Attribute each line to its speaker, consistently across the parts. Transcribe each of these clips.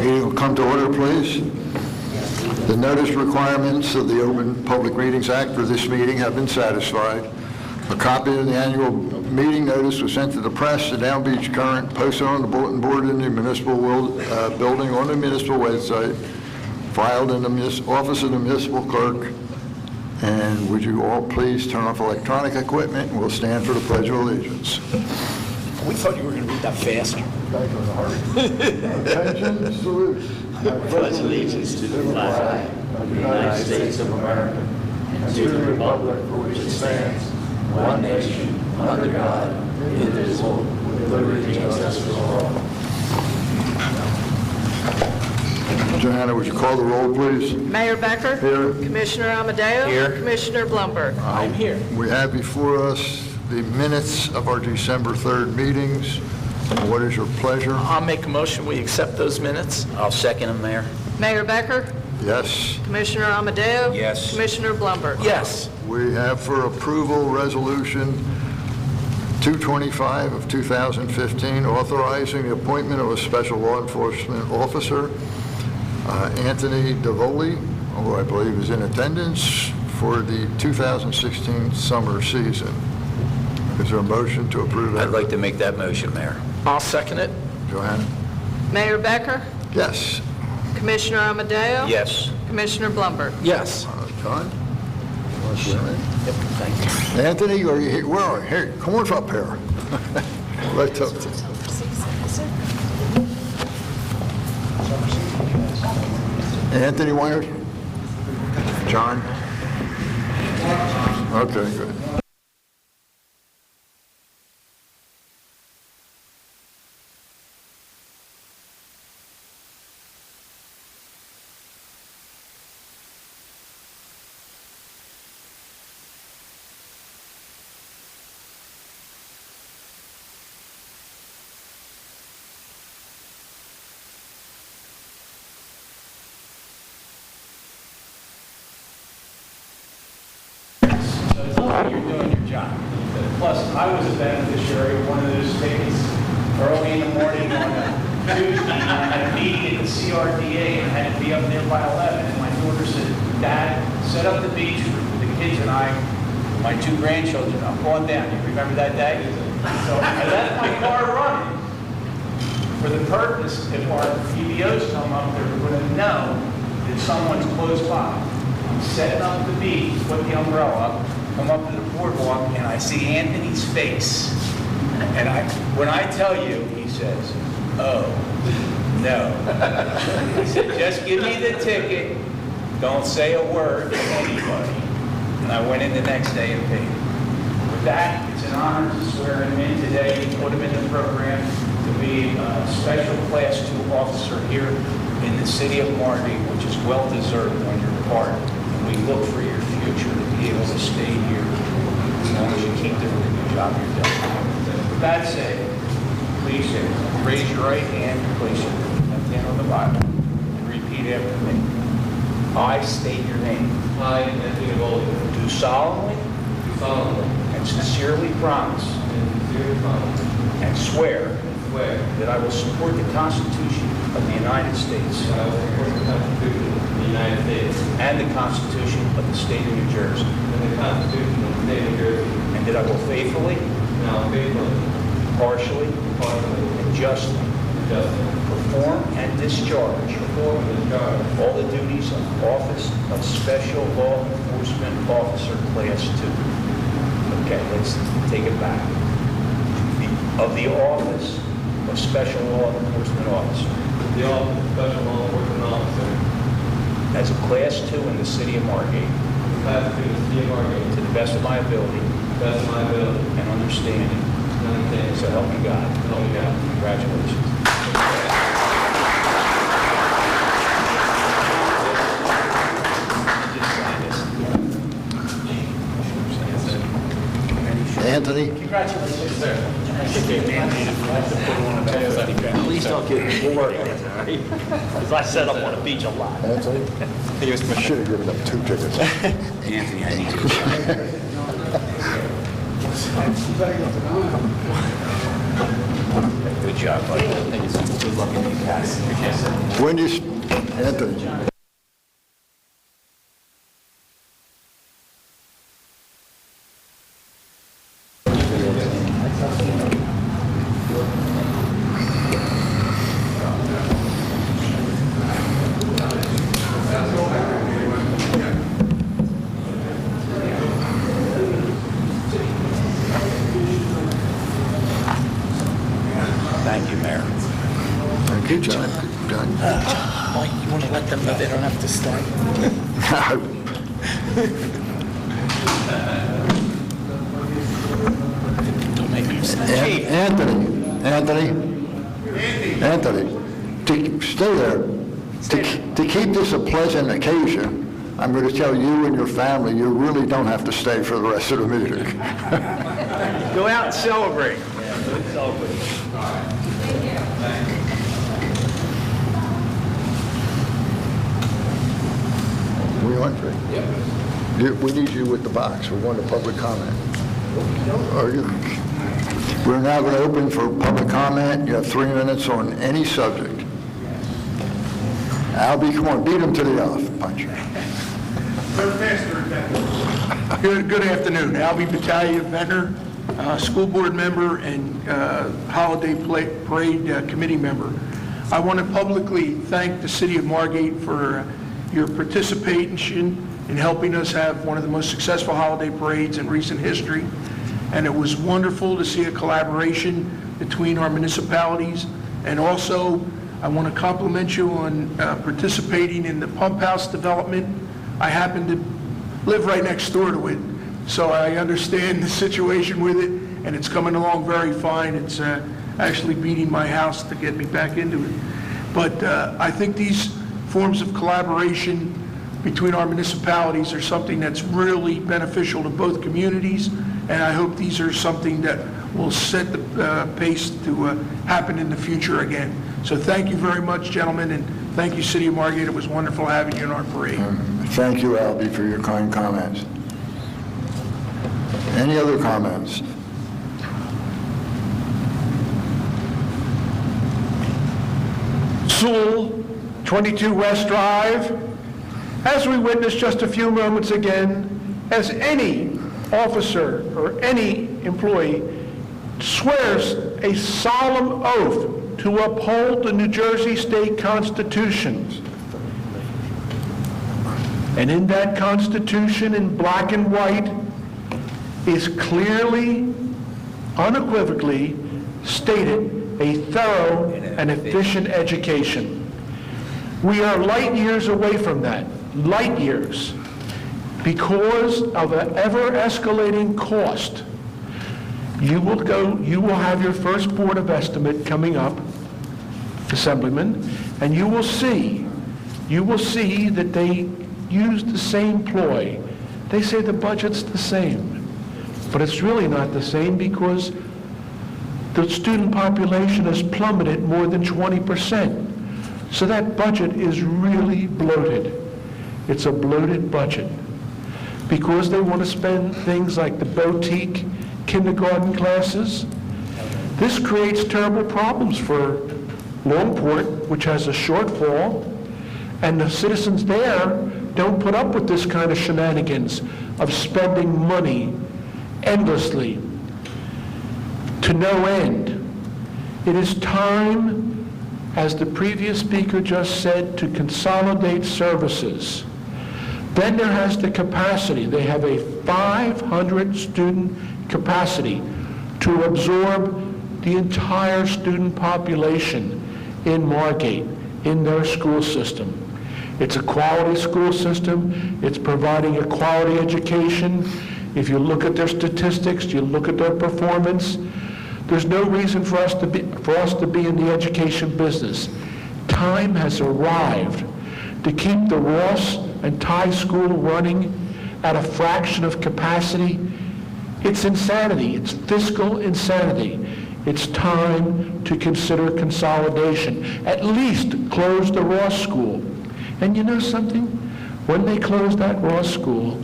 Speaker 1: Meeting will come to order, please. The notice requirements of the Open Public Meetings Act for this meeting have been satisfied. A copy of the annual meeting notice was sent to the press, the Down Beach Current, posted on the bulletin board in the municipal building on the municipal website, filed in the office of the municipal clerk. And would you all please turn off electronic equipment, and we'll stand for the Pledge of Allegiance.
Speaker 2: We thought you were going to read that faster.
Speaker 1: Attention, salute.
Speaker 3: I pledge allegiance to the flag of the United States of America and to the republic for which it stands, one nation, under God, indivisible, with liberty and justice for all.
Speaker 1: Johanna, would you call the roll, please?
Speaker 4: Mayor Becker?
Speaker 1: Here.
Speaker 4: Commissioner Amadeo?
Speaker 2: Here.
Speaker 4: Commissioner Blumberg?
Speaker 2: I'm here.
Speaker 1: We have before us the minutes of our December 3rd meetings. What is your pleasure?
Speaker 2: I'll make a motion, we accept those minutes. I'll second them, Mayor.
Speaker 4: Mayor Becker?
Speaker 1: Yes.
Speaker 4: Commissioner Amadeo?
Speaker 2: Yes.
Speaker 4: Commissioner Blumberg?
Speaker 2: Yes.
Speaker 1: We have for approval Resolution 225 of 2015, authorizing the appointment of a special law enforcement officer, Anthony Davoli, who I believe is in attendance, for the 2016 summer season. Is there a motion to approve that?
Speaker 5: I'd like to make that motion, Mayor.
Speaker 2: I'll second it.
Speaker 1: Johanna?
Speaker 4: Mayor Becker?
Speaker 1: Yes.
Speaker 4: Commissioner Amadeo?
Speaker 5: Yes.
Speaker 4: Commissioner Blumberg?
Speaker 2: Yes.
Speaker 1: John? What's your name?
Speaker 5: Yep, thank you.
Speaker 1: Anthony, are you here? Where are you? Here, come on up here. Let's talk to you. Anthony Weiner? John? Okay, good.
Speaker 6: You're doing your job. Plus, I was a beneficiary of one of those tickets early in the morning on a Tuesday. I had a meeting at the CRDA and I had to be up there by 11. And my daughter said, Dad, set up the beach for the kids and I, my two grandchildren. I'm going down. You remember that day? So I left my car running for the purpose, if our PBOs come up, they're going to know that someone's close by. I'm setting up the beach, put the umbrella up, come up to the boardwalk, and I see Anthony's face. And when I tell you, he says, oh, no. He said, just give me the ticket, don't say a word to anybody. And I went in the next day and paid. With that, it's an honor to swear him in today, put him in the program to be a special Class 2 officer here in the city of Margate, which is well-deserved on your part. We look for your future to be able to stay here as long as you keep doing the good job you're doing. With that said, please raise your right hand, place your left hand on the Bible, and repeat after me. I state your name.
Speaker 3: I, Anthony Davoli,
Speaker 6: Do solemnly
Speaker 3: do solemnly
Speaker 6: and sincerely promise
Speaker 3: and sincerely promise
Speaker 6: and swear
Speaker 3: and swear
Speaker 6: that I will support the Constitution of the United States
Speaker 3: that I will support the Constitution of the United States
Speaker 6: and the Constitution of the State of New Jersey,
Speaker 3: and the Constitution of the State of New Jersey,
Speaker 6: and that I will faithfully,
Speaker 3: and I will faithfully,
Speaker 6: impartially,
Speaker 3: impartially,
Speaker 6: and justly
Speaker 3: and justly
Speaker 6: perform and discharge
Speaker 3: perform and discharge
Speaker 6: all the duties of Office of Special Law Enforcement Officer Class 2. Okay, let's take it back. Of the Office of Special Law Enforcement Officer
Speaker 3: the office of Special Law Enforcement Officer
Speaker 6: as a Class 2 in the city of Margate,
Speaker 3: Class 2 in the City of Margate,
Speaker 6: to the best of my ability
Speaker 3: to the best of my ability
Speaker 6: and understanding.
Speaker 3: and understanding.
Speaker 6: So help me God.
Speaker 3: Help me God.
Speaker 6: Congratulations.
Speaker 1: Anthony?
Speaker 6: Congratulations, sir.
Speaker 5: Please don't get me bored, because I set up on a beach a lot.
Speaker 1: Anthony? I should have given up 2 tickets.
Speaker 5: Anthony, I need you to sign.
Speaker 2: Good job, buddy.
Speaker 3: Good luck in you guys.
Speaker 1: Wendy's, Anthony.
Speaker 2: Thank you, Mayor.
Speaker 1: Thank you, John. John.
Speaker 2: Mike, you want to let them know they don't have to stay? Don't make them say,
Speaker 1: Anthony, to stay there. To keep this a pleasant occasion, I'm going to tell you and your family, you really don't have to stay for the rest of the meeting.
Speaker 6: Go out and celebrate.
Speaker 1: We on, Fred? Yep. We need you with the box. We want a public comment. Are you? We're now going to open for public comment. You have 3 minutes on any subject. Albie, come on, beat him to the off. Punch.
Speaker 7: Good afternoon. Albie Battaglia, Ventnor, school board member and holiday parade committee member. I want to publicly thank the city of Margate for your participation in helping us have one of the most successful holiday parades in recent history. And it was wonderful to see a collaboration between our municipalities. And also, I want to compliment you on participating in the pump house development. I happen to live right next door to it, so I understand the situation with it, and it's coming along very fine. It's actually beating my house to get me back into it. But I think these forms of collaboration between our municipalities are something that's really beneficial to both communities, and I hope these are something that will set the pace to happen in the future again. So thank you very much, gentlemen, and thank you, City of Margate. It was wonderful having you in our parade.
Speaker 1: Thank you, Albie, for your kind comments. Any other comments?
Speaker 7: Sewell, 22 West Drive. As we witnessed just a few moments again, as any officer or any employee swears a solemn oath to uphold the New Jersey State Constitution. And in that Constitution, in black and white, is clearly, unequivocally stated a thorough and efficient education. We are light years away from that, light years, because of an ever-escalating cost. You will have your first Board of Estimate coming up, Assemblyman, and you will see that they use the same ploy. They say the budget's the same, but it's really not the same because the student population has plummeted more than 20%. So that budget is really bloated. It's a bloated budget because they want to spend things like the boutique kindergarten classes. This creates terrible problems for Longport, which has a shortfall, and the citizens there don't put up with this kind of shenanigans of spending money endlessly to no end. It is time, as the previous speaker just said, to consolidate services. Ventnor has the capacity. They have a 500 student capacity to absorb the entire student population in Margate, in their school system. It's a quality school system. It's providing a quality education. If you look at their statistics, you look at their performance, there's no reason for us to be in the education business. Time has arrived to keep the Ross and Ty School running at a fraction of capacity. It's insanity. It's fiscal insanity. It's time to consider consolidation. At least close the Ross School. And you know something? When they close that Ross School,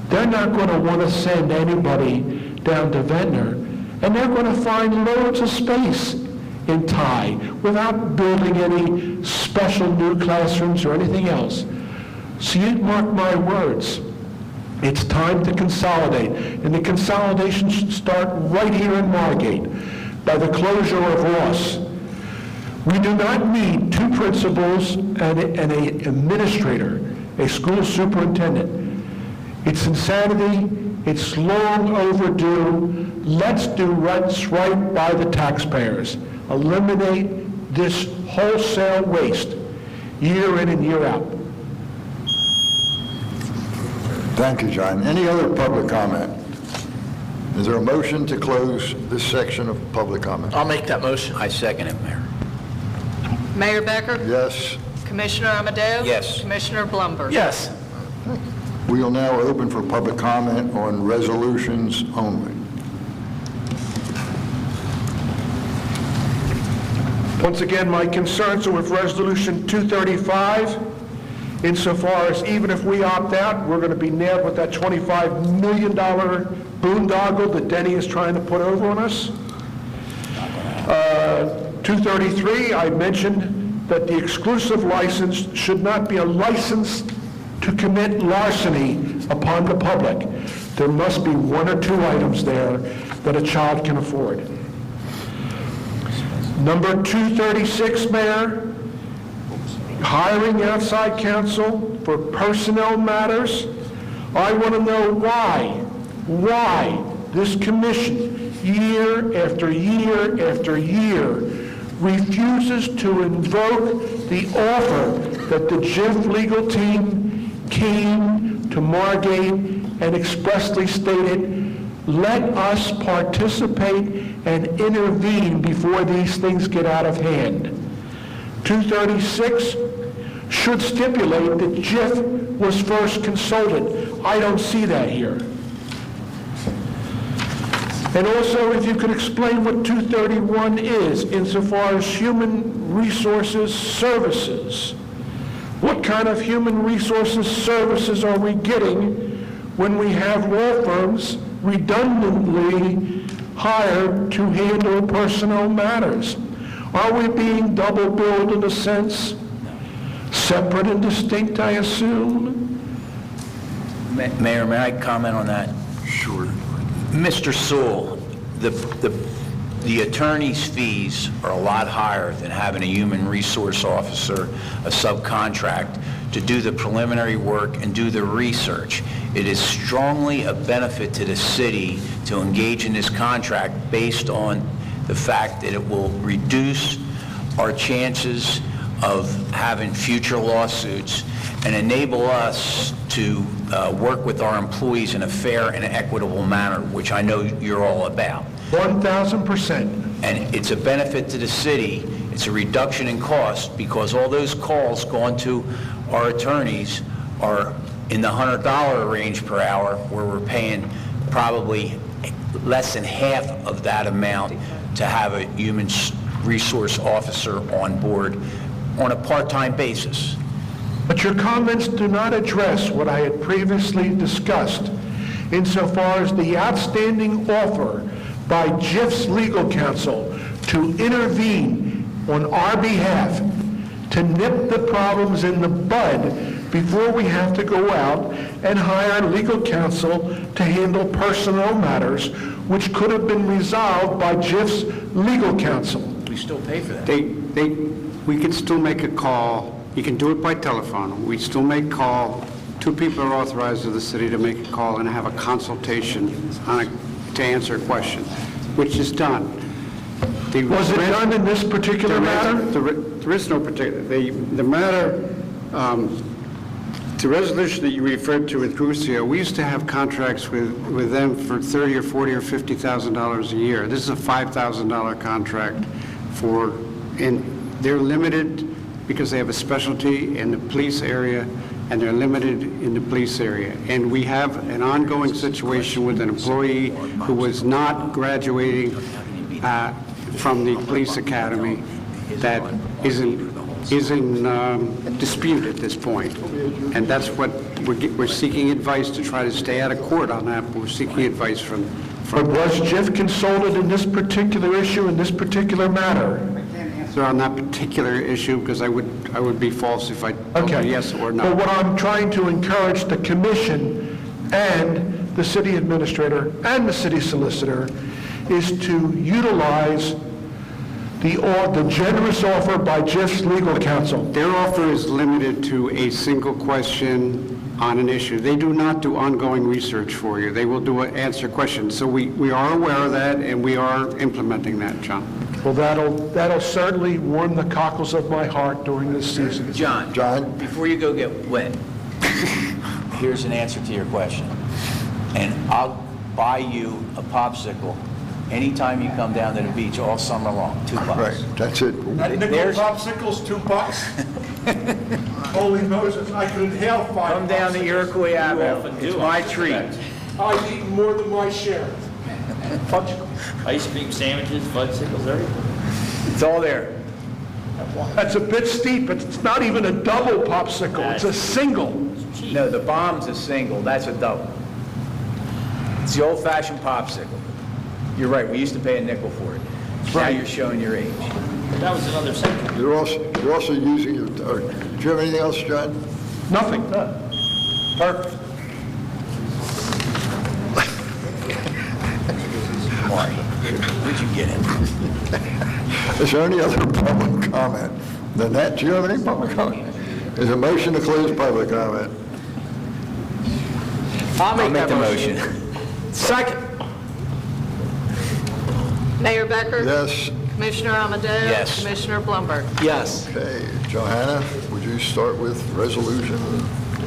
Speaker 7: they're not going to want to send anybody down to Ventnor And they're going to find loads of space in Thai without building any special new classrooms or anything else. So you mark my words. It's time to consolidate. And the consolidation should start right here in Margate by the closure of Ross. We do not need two principals and an administrator, a school superintendent. It's insanity. It's long overdue. Let's do what's right by the taxpayers. Eliminate this wholesale waste year in and year out.
Speaker 1: Thank you, John. Any other public comment? Is there a motion to close this section of public comment?
Speaker 2: I'll make that motion. I second it, Mayor.
Speaker 4: Mayor Becker?
Speaker 1: Yes.
Speaker 4: Commissioner Amadeo?
Speaker 2: Yes.
Speaker 4: Commissioner Blumberg?
Speaker 5: Yes.
Speaker 1: We will now open for public comment on resolutions only.
Speaker 7: Once again, my concerns are with Resolution 235, insofar as even if we opt out, we're going to be nailed with that $25 million boondoggle that Denny is trying to put over on us. 233, I mentioned that the exclusive license should not be a license to commit larceny upon the public. There must be one or two items there that a child can afford. Number 236, Mayor, hiring outside counsel for personnel matters. I want to know why this commission, year after year after year, refuses to invoke the offer that the JIF legal team came to Margate and expressly stated, let us participate and intervene before these things get out of hand. 236 should stipulate that JIF was first consulted. I don't see that here. And also, if you could explain what 231 is insofar as human resources services. What kind of human resources services are we getting when we have law firms redundantly hired to handle personnel matters? Are we being double billed in a sense? Separate and distinct, I assume?
Speaker 2: Mayor, may I comment on that?
Speaker 1: Sure.
Speaker 2: Mr. Sewell, the attorney's fees are a lot higher than having a human resource officer, a subcontract, to do the preliminary work and do the research. It is strongly a benefit to the city to engage in this contract based on the fact that it will reduce our chances of having future lawsuits and enable us to work with our employees in a fair and equitable manner, which I know you're all about.
Speaker 7: 1,000%.
Speaker 2: And it's a benefit to the city. It's a reduction in cost because all those calls going to our attorneys are in the $100 range per hour, where we're paying probably less than half of that amount to have a human resource officer on board on a part-time basis.
Speaker 7: But your comments do not address what I had previously discussed insofar as the outstanding offer by JIF's legal counsel to intervene on our behalf to nip the problems in the bud before we have to go out and hire legal counsel to handle personnel matters which could have been resolved by JIF's legal counsel.
Speaker 2: We still pay for that.
Speaker 8: We can still make a call. You can do it by telephone. We still make call. Two people are authorized to the city to make a call and have a consultation to answer a question, which is done.
Speaker 7: Was it done in this particular matter?
Speaker 8: There is no particular. The matter, the resolution that you referred to with Crucio, we used to have contracts with them for $30,000 or $40,000 or $50,000 a year. This is a $5,000 contract and they're limited because they have a specialty in the police area, and they're limited in the police area. And we have an ongoing situation with an employee who was not graduating from the police academy that is in dispute at this point. And that's what we're seeking advice to try to stay out of court on that, but we're seeking advice from
Speaker 7: But was Jeff consulted in this particular issue, in this particular matter?
Speaker 8: So on that particular issue, because I would be false if I told you
Speaker 7: Okay.
Speaker 8: yes or
Speaker 7: But
Speaker 8: no.
Speaker 7: what I'm trying to encourage the commission and the city administrator and the city solicitor is to utilize the generous offer by Jeff's legal counsel.
Speaker 8: Their offer is limited to a single question on an issue. They do not do ongoing research for you. They will answer questions. So we are aware of that, and we are implementing that, John.
Speaker 7: Well, that'll certainly warm the cockles of my heart during this season.
Speaker 2: John, before you go get wet, here's an answer to your question. And I'll buy you a popsicle anytime you come down to the beach all summer long, $2.
Speaker 1: Right, that's it.
Speaker 7: That nickel
Speaker 2: There's-
Speaker 7: popsicle's $2. Holy Moses, I could inhale 5
Speaker 2: Come down to Iroquois Avenue. It's my treat.
Speaker 7: I've eaten more than my share.
Speaker 5: Ice cream sandwiches, fudgesicles, everything.
Speaker 2: It's all there.
Speaker 7: That's a bit steep, but it's not even a double popsicle, it's a single.
Speaker 2: No, the bomb's a single, that's a double. It's the old-fashioned popsicle. You're right, we used to pay a nickel for it. Now you're showing your age.
Speaker 5: That was another century.
Speaker 1: You're also using, do you have anything else, John?
Speaker 7: Nothing. Perfect.
Speaker 2: Marty, where'd you get it?
Speaker 1: Is there any other public comment? Nanette, do you have any public comment? Is a motion to close public comment?
Speaker 2: I'll make the motion.
Speaker 7: Second.
Speaker 4: Mayor Becker?
Speaker 1: Yes.
Speaker 4: Commissioner Amadeo?
Speaker 2: Yes.
Speaker 4: Commissioner Blumberg?
Speaker 5: Yes.
Speaker 1: Okay, Johanna, would you start with resolution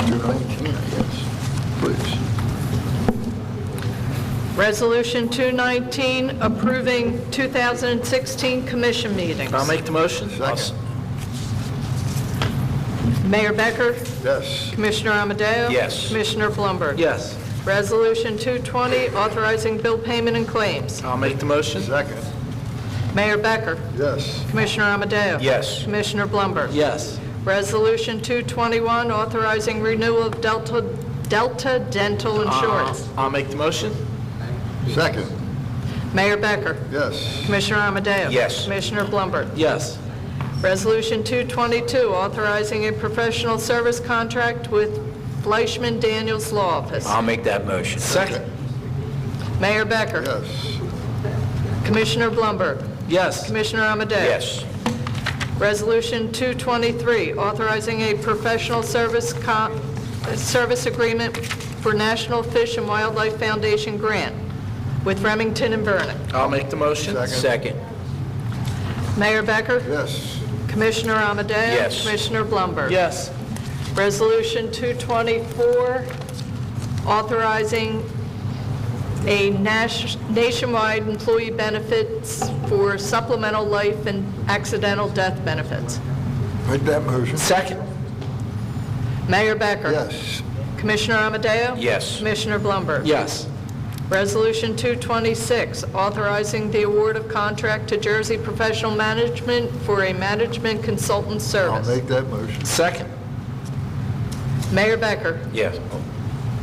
Speaker 1: 219, I guess, please?
Speaker 4: Resolution 219, approving 2016 commission meetings.
Speaker 5: I'll make the motion.
Speaker 1: Second.
Speaker 4: Mayor Becker?
Speaker 1: Yes.
Speaker 4: Commissioner Amadeo?
Speaker 2: Yes.
Speaker 4: Commissioner Blumberg?
Speaker 5: Yes.
Speaker 4: Resolution 220, authorizing bill payment and claims.
Speaker 5: I'll make the motion.
Speaker 1: Second.
Speaker 4: Mayor Becker?
Speaker 1: Yes.
Speaker 4: Commissioner Amadeo?
Speaker 2: Yes.
Speaker 4: Commissioner Blumberg?
Speaker 5: Yes.
Speaker 4: Resolution 221, authorizing renewal of Delta Dental Insurance.
Speaker 5: I'll make the motion.
Speaker 1: Second.
Speaker 4: Mayor Becker?
Speaker 1: Yes.
Speaker 4: Commissioner Amadeo?
Speaker 2: Yes.
Speaker 4: Commissioner Blumberg?
Speaker 5: Yes.
Speaker 4: Resolution 222, authorizing a professional service contract with Fleischman Daniels Law Office.
Speaker 2: I'll make that motion.
Speaker 5: Second.
Speaker 4: Mayor Becker?
Speaker 1: Yes.
Speaker 4: Commissioner Blumberg?
Speaker 5: Yes.
Speaker 4: Commissioner Amadeo?
Speaker 2: Yes.
Speaker 4: Resolution 223, authorizing a professional service agreement for National Fish and Wildlife Foundation grant with Remington and Vernon.
Speaker 5: I'll make the motion.
Speaker 2: Second.
Speaker 4: Mayor Becker?
Speaker 1: Yes.
Speaker 4: Commissioner Amadeo?
Speaker 2: Yes.
Speaker 4: Commissioner Blumberg?
Speaker 5: Yes.
Speaker 4: Resolution 224, authorizing a nationwide employee benefits for supplemental life and accidental death benefits.
Speaker 1: Make that motion.
Speaker 5: Second.
Speaker 4: Mayor Becker?
Speaker 1: Yes.
Speaker 4: Commissioner Amadeo?
Speaker 2: Yes.
Speaker 4: Commissioner Blumberg?
Speaker 5: Yes.
Speaker 4: Resolution 226, authorizing the award of contract to Jersey Professional Management for a management consultant
Speaker 1: I'll
Speaker 4: service.
Speaker 1: make that motion.
Speaker 5: Second.
Speaker 4: Mayor Becker?
Speaker 2: Yes.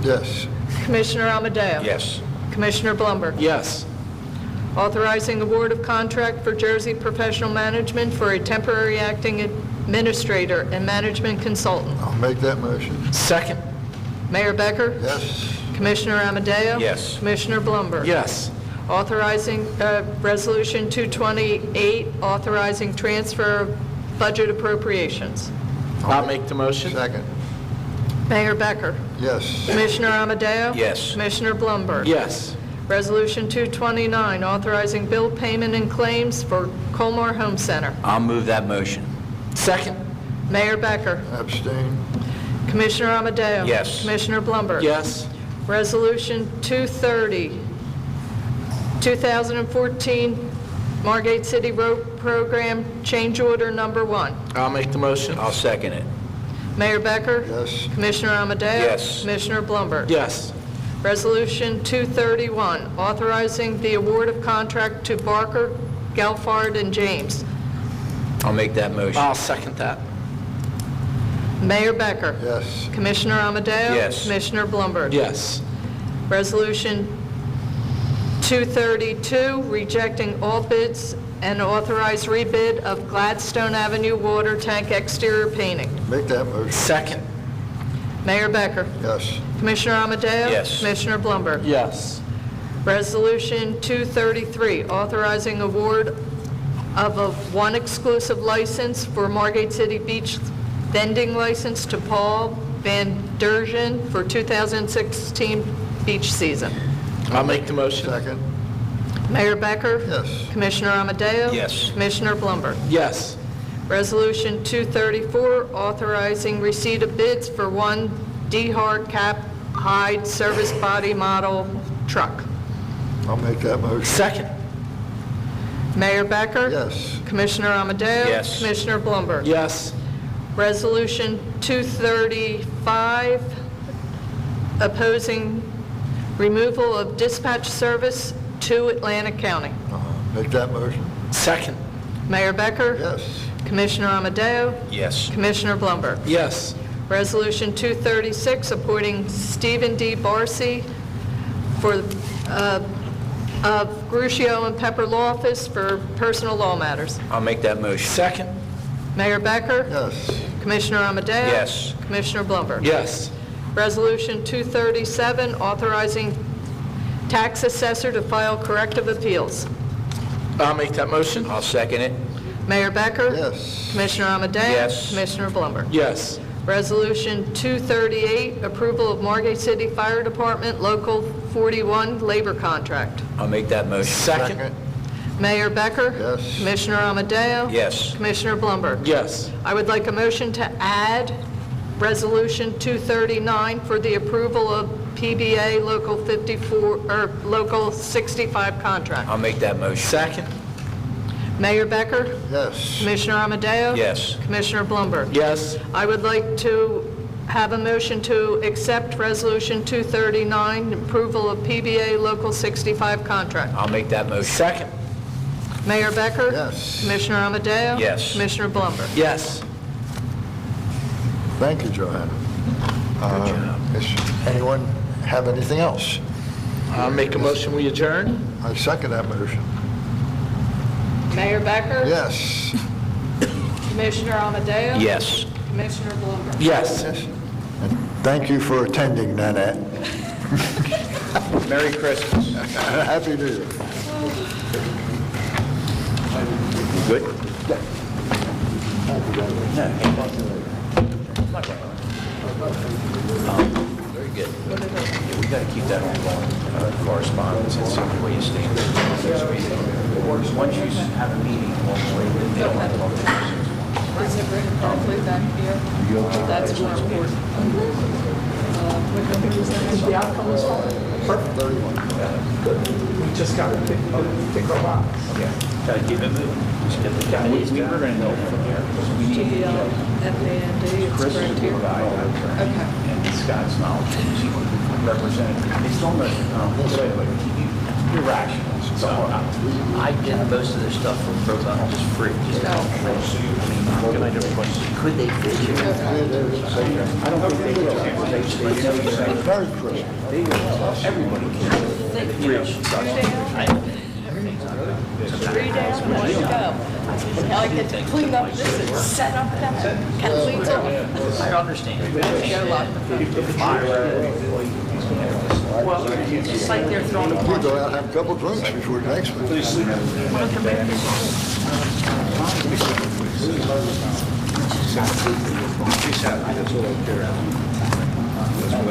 Speaker 1: Yes.
Speaker 4: Commissioner Amadeo?
Speaker 2: Yes.
Speaker 4: Commissioner Blumberg?
Speaker 5: Yes.
Speaker 4: Authorizing award of contract for Jersey Professional Management for a temporary acting administrator and management consultant.
Speaker 1: I'll make that motion.
Speaker 5: Second.
Speaker 4: Mayor Becker?
Speaker 1: Yes.
Speaker 4: Commissioner Amadeo?
Speaker 2: Yes.
Speaker 4: Commissioner Blumberg?
Speaker 5: Yes.
Speaker 4: Authorizing, Resolution 228, authorizing transfer of budget appropriations.
Speaker 5: I'll make the motion.
Speaker 1: Second.
Speaker 4: Mayor Becker?
Speaker 1: Yes.
Speaker 4: Commissioner Amadeo?
Speaker 2: Yes.
Speaker 4: Commissioner Blumberg?
Speaker 5: Yes.
Speaker 4: Resolution 229, authorizing bill payment and claims for Colmar Home Center.
Speaker 2: I'll move that motion.
Speaker 5: Second.
Speaker 4: Mayor Becker?
Speaker 1: Abstain.
Speaker 4: Commissioner Amadeo?
Speaker 2: Yes.
Speaker 4: Commissioner Blumberg?
Speaker 5: Yes.
Speaker 4: Resolution 230, 2014 Margate City Road Program, change order number 1.
Speaker 5: I'll make the motion.
Speaker 2: I'll second it.
Speaker 4: Mayor Becker?
Speaker 1: Yes.
Speaker 4: Commissioner Amadeo?
Speaker 2: Yes.
Speaker 4: Commissioner Blumberg?
Speaker 5: Yes.
Speaker 4: Resolution 231, authorizing the award of contract to Barker, Gelfard, and James.
Speaker 2: I'll make that motion.
Speaker 5: I'll second that.
Speaker 4: Mayor Becker?
Speaker 1: Yes.
Speaker 4: Commissioner Amadeo?
Speaker 2: Yes.
Speaker 4: Commissioner Blumberg?
Speaker 5: Yes.
Speaker 4: Resolution 232, rejecting all bids and authorize rebid of Gladstone Avenue water tank exterior painting.
Speaker 1: Make that motion.
Speaker 5: Second.
Speaker 4: Mayor Becker.
Speaker 1: Yes.
Speaker 4: Commissioner Amadeo?
Speaker 2: Yes.
Speaker 4: Commissioner Blumberg?
Speaker 5: Yes.
Speaker 4: Resolution 233, authorizing award of one exclusive license for Margate City Beach vending license to Paul Van Dergen for 2016 beach season.
Speaker 5: I'll make the motion.
Speaker 1: Second.
Speaker 4: Mayor Becker?
Speaker 1: Yes.
Speaker 4: Commissioner Amadeo?
Speaker 2: Yes.
Speaker 4: Commissioner Blumberg?
Speaker 5: Yes.
Speaker 4: Resolution 234, authorizing receipt of bids for one D-Hart Cap Hide service body model truck.
Speaker 1: I'll make that motion.
Speaker 5: Second.
Speaker 4: Mayor Becker?
Speaker 1: Yes.
Speaker 4: Commissioner Amadeo?
Speaker 2: Yes.
Speaker 4: Commissioner Blumberg?
Speaker 5: Yes.
Speaker 4: Resolution 235, opposing removal of dispatch service to Atlantic County.
Speaker 1: Make that motion.
Speaker 5: Second.
Speaker 4: Mayor Becker?
Speaker 1: Yes.
Speaker 4: Commissioner Amadeo?
Speaker 2: Yes.
Speaker 4: Commissioner Blumberg?
Speaker 5: Yes.
Speaker 4: Resolution 236, appointing Stephen D. Barcy for, of Gruccio and Pepper Law Office for personal law matters.
Speaker 2: I'll make that motion.
Speaker 5: Second.
Speaker 4: Mayor Becker?
Speaker 1: Yes.
Speaker 4: Commissioner Amadeo?
Speaker 2: Yes.
Speaker 4: Commissioner Blumberg?
Speaker 5: Yes.
Speaker 4: Resolution 237, authorizing tax assessor to file corrective appeals.
Speaker 5: I'll make that motion.
Speaker 2: I'll second it.
Speaker 4: Mayor Becker?
Speaker 1: Yes.
Speaker 4: Commissioner Amadeo?
Speaker 2: Yes.
Speaker 4: Commissioner Blumberg?
Speaker 5: Yes.
Speaker 4: Resolution 238, approval of Margate City Fire Department Local 41 labor contract.
Speaker 2: I'll make that motion.
Speaker 5: Second.
Speaker 4: Mayor Becker?
Speaker 1: Yes.
Speaker 4: Commissioner Amadeo?
Speaker 2: Yes.
Speaker 4: Commissioner Blumberg?
Speaker 5: Yes.
Speaker 4: I would like a motion to add Resolution 239 for the approval of PBA Local 54, or Local 65 contract.
Speaker 2: I'll make that motion.
Speaker 5: Second.
Speaker 4: Mayor Becker?
Speaker 1: Yes.
Speaker 4: Commissioner Amadeo?
Speaker 2: Yes.
Speaker 4: Commissioner Blumberg?
Speaker 5: Yes.
Speaker 4: I would like to have a motion to accept Resolution 239, approval of PBA Local 65 contract.
Speaker 2: I'll make that motion.
Speaker 5: Second.
Speaker 4: Mayor Becker?
Speaker 1: Yes.
Speaker 4: Commissioner Amadeo?
Speaker 2: Yes.
Speaker 4: Commissioner Blumberg?
Speaker 5: Yes.
Speaker 1: Thank you, Joanna. Does anyone have anything else?
Speaker 5: I'll make a motion, we adjourn.
Speaker 1: I second that motion.
Speaker 4: Mayor Becker?
Speaker 1: Yes.
Speaker 4: Commissioner Amadeo?
Speaker 2: Yes.
Speaker 4: Commissioner Blumberg?
Speaker 5: Yes.
Speaker 1: And thank you for attending, Nanette.
Speaker 2: Merry Christmas.
Speaker 1: Happy New Year.
Speaker 2: Good? Very good. Yeah, we got to keep that on going, correspondence, and see where you stand. Once you have a meeting, they don't have to talk to you.
Speaker 4: Is it written properly back here? That's more important. The outcome was fine.
Speaker 6: We just got to pick our box.
Speaker 2: Okay. Try to keep it moving. Just get the county. We're going to know from here. We need
Speaker 4: FAND, it's correct here? Okay.
Speaker 2: and Scott's knowledge, he represented, it's almost, you're rational. So I get most of this stuff from pro bono, just free, just out. Can I do a question? Could they fit you? I don't think they will.
Speaker 1: Merry Christmas.
Speaker 2: Everybody can. You know,
Speaker 4: Three down, one to go. Now I get to clean up this and set up that. Can clean up.
Speaker 2: I understand.
Speaker 4: Go lock
Speaker 2: Well, it's like they're throwing a
Speaker 1: We'll go out and have a couple drinks before the next one.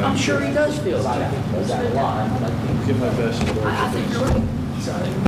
Speaker 2: I'm sure he does feel like that.
Speaker 6: Give my best.
Speaker 2: I think you're right.